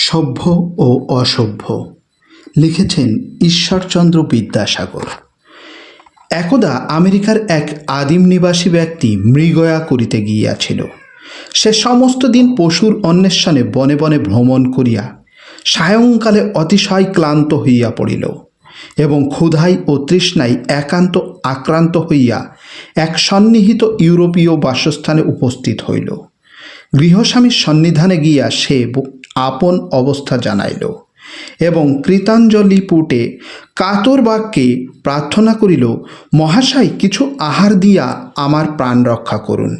সভ্য ও অসভ্য লিখেছেন ঈশ্বরচন্দ্র বিদ্যাসাগর। একদা আমেরিকার এক আদিম নিবাসী ব্যক্তি মৃগয়া করিতে গিয়াছিল। সে সমস্ত দিন পশুর অন্বেষণে বনে বনে ভ্রমণ করিয়া সায়ংকালে অতিশয় ক্লান্ত হইয়া পড়িল এবং ক্ষুধায় ও তৃষ্ণায় একান্ত আক্রান্ত হইয়া এক সন্নিহিত ইউরোপীয় বাসস্থানে উপস্থিত হইল। গৃহস্বামীর সন্নিধানে গিয়া সে আপন অবস্থা জানাইল এবং কৃতাঞ্জলি পুটে কাতর বাক্যে প্রার্থনা করিল, মহাশয়, কিছু আহার দিয়া আমার প্রাণ রক্ষা করুন।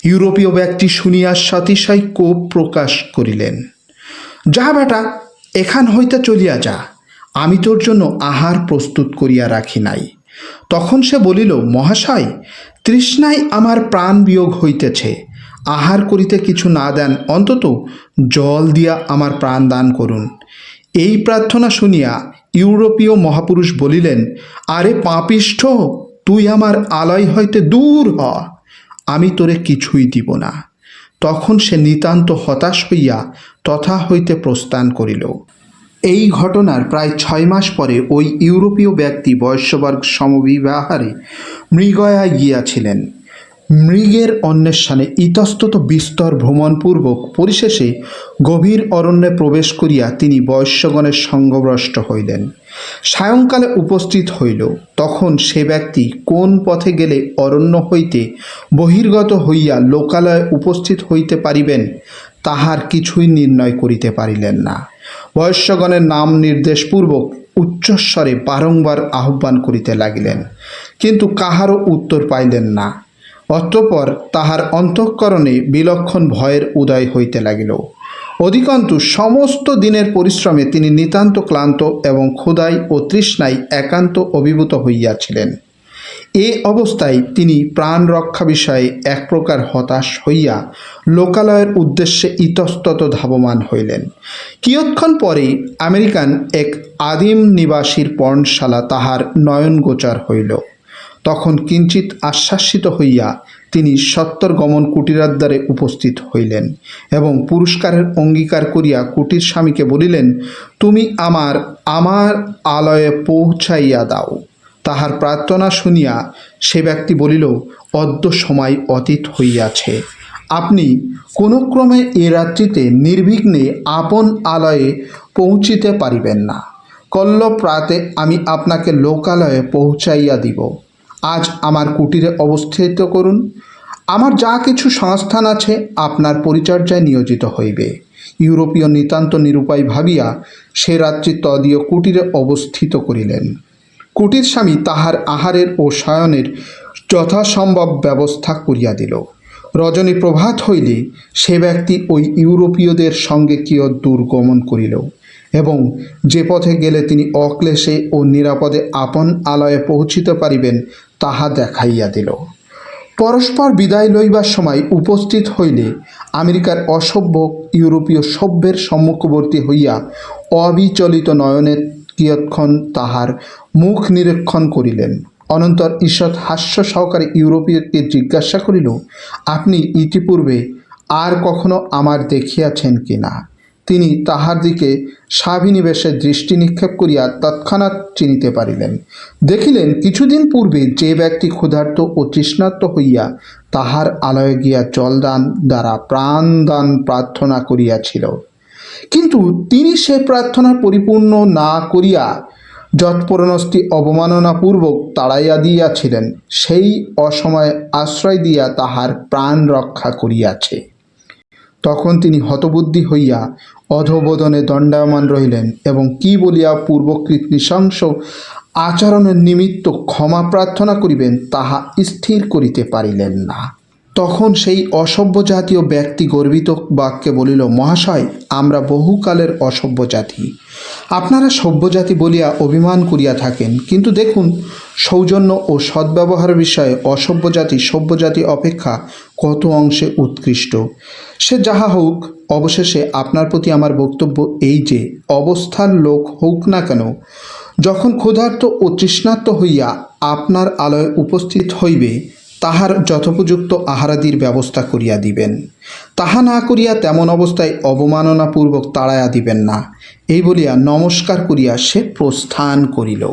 ইউরোপীয় ব্যক্তি শুনিয়া সতিশয় কোপ প্রকাশ করিলেন। যা বেটা, এখান হইতে চলিয়া যা, আমি তোর জন্য আহার প্রস্তুত করিয়া রাখি নাই। তখন সে বলিল, মহাশয়, তৃষ্ণায় আমার প্রাণ বিয়োগ হইতেছে, আহার করিতে কিছু না দেন, অন্তত জল দিয়া আমার প্রাণ দান করুন। এই প্রার্থনা শুনিয়া ইউরোপীয় মহাপুরুষ বলিলেন, আরে পাপিষ্ঠ, তুই আমার আলয় হইতে দূর হ, আমি তোরে কিছুই দিব না। তখন সে নিতান্ত হতাশ হইয়া তথা হইতে প্রস্থান করিল। এই ঘটনার প্রায় 6 মাস পরে ওই ইউরোপীয় ব্যক্তি বয়স্যবর্গ সমবিবাহারে মৃগয়ায় গিয়াছিলেন। মৃগের অন্বেষণে ইতস্তত বিস্তর ভ্রমণপূর্বক পরিশেষে গভীর অরণ্যে প্রবেশ করিয়া তিনি বয়স্যগণের সঙ্গভ্রষ্ট হইলেন। সায়ংকালে উপস্থিত হইল। তখন সে ব্যক্তি কোন পথে গেলে অরণ্য হইতে বহির্গত হইয়া লোকালয়ে উপস্থিত হইতে পারিবেন তাহার কিছুই নির্ণয় করিতে পারিলেন না। বয়স্যগণের নাম নির্দেশপূর্বক উচ্চস্বরে বারংবার আহ্বান করিতে লাগিলেন, কিন্তু কাহারও উত্তর পাইলেন না। অতঃপর তাহার অন্তঃকরণে বিলক্ষণ ভয়ের উদয় হইতে লাগিল। অধিকন্তু সমস্ত দিনের পরিশ্রমে তিনি নিতান্ত ক্লান্ত এবং ক্ষুধায় ও তৃষ্ণায় একান্ত অভিভূত হইয়াছিলেন। এ অবস্থায় তিনি প্রাণ রক্ষা বিষয়ে এক প্রকার হতাশ হইয়া লোকালয়ের উদ্দেশ্যে ইতস্তত ধাবমান হইলেন। কিয়ৎক্ষণ পরে আমেরিকান এক আদিম নিবাসীর পর্ণশালা তাহার নয়নগোচর হইল। তখন কিঞ্চিত আশ্বাসিত হইয়া তিনি সত্বর গমন কুটিরার দ্বারে উপস্থিত হইলেন এবং পুরস্কারের অঙ্গীকার করিয়া কুটির স্বামীকে বলিলেন, তুমি আমার আলয়ে পৌঁছাইয়া দাও। তাহার প্রার্থনা শুনিয়া সে ব্যক্তি বলিল, অদ্য সময় অতীত হইয়াছে, আপনি কোনো ক্রমে এ রাত্রিতে নির্বিঘ্নে আপন আলয়ে পৌঁছিতে পারিবেন না। কল্ল প্রাতে আমি আপনাকে লোকালয়ে পৌঁছাইয়া দিব। আজ আমার কুটিরে অবস্থিত করুন। আমার যা কিছু সংস্থান আছে আপনার পরিচর্যায় নিয়োজিত হইবে। ইউরোপীয় নিতান্ত নিরুপায় ভাবিয়া সে রাত্রি তদীয় কুটিরে অবস্থিত করিলেন। কুটির স্বামী তাহার আহারের ও শয়নের যথাসম্ভব ব্যবস্থা করিয়া দিল। রজনী প্রভাত হইলে সে ব্যক্তি ওই ইউরোপীয়দের সঙ্গে কিয়ৎদূর গমন করিল এবং যে পথে গেলে তিনি অক্লেশে ও নিরাপদে আপন আলয়ে পৌঁছিতে পারিবেন তাহা দেখাইয়া দিল। পরস্পর বিদায় লইবার সময় উপস্থিত হইলে আমেরিকার অসভ্য ইউরোপীয় সভ্যের সম্মুখবর্তী হইয়া অবিচলিত নয়নে কিয়ৎক্ষণ তাহার মুখ নিরীক্ষণ করিলেন। অনন্তর ঈষৎ হাস্য সহকারে ইউরোপীয়কে জিজ্ঞাসা করিল, আপনি ইতিপূর্বে আর কখনো আমার দেখিয়াছেন কি না? তিনি তাহার দিকে স্বাভিনিবেশে দৃষ্টি নিক্ষেপ করিয়া তৎক্ষণাৎ চিনিতে পারিলেন। দেখিলেন কিছুদিন পূর্বে যে ব্যক্তি ক্ষুধার্ত ও তৃষ্ণার্ত হইয়া তাহার আলয়ে গিয়া জলদান দ্বারা প্রাণদান প্রার্থনা করিয়াছিল, কিন্তু তিনি সে প্রার্থনা পরিপূর্ণ না করিয়া যৎপরণস্তি অবমাননাপূর্বক তাড়াইয়া দিয়াছিলেন, সেই অসময়ে আশ্রয় দিয়া তাহার প্রাণ রক্ষা করিয়াছে। তখন তিনি হতবুদ্ধি হইয়া অধোবদনে দণ্ডায়মান রহিলেন এবং কি বলিয়া পূর্বকৃত নৃশংস আচরণের নিমিত্ত ক্ষমা প্রার্থনা করিবেন তাহা স্থির করিতে পারিলেন না। তখন সেই অসভ্য জাতীয় ব্যক্তি গর্বিত বাক্যে বলিল, মহাশয়, আমরা বহুকালের অসভ্য জাতি। আপনারা সভ্য জাতি বলিয়া অভিমান করিয়া থাকেন, কিন্তু দেখুন, সৌজন্য ও সদ্ব্যবহারের বিষয়ে অসভ্য জাতি সভ্য জাতি অপেক্ষা কত অংশে উৎকৃষ্ট। সে যাহা হোক, অবশেষে আপনার প্রতি আমার বক্তব্য এই যে, অবস্থার লোক হোক না কেন, যখন ক্ষুধার্ত ও তৃষ্ণার্ত হইয়া আপনার আলয়ে উপস্থিত হইবে, তাহার যথোপযুক্ত আহারাদির ব্যবস্থা করিয়া দিবেন। তাহা না করিয়া তেমন অবস্থায় অবমাননাপূর্বক তাড়াইয়া দিবেন না। এই বলিয়া নমস্কার করিয়া সে প্রস্থান করিল।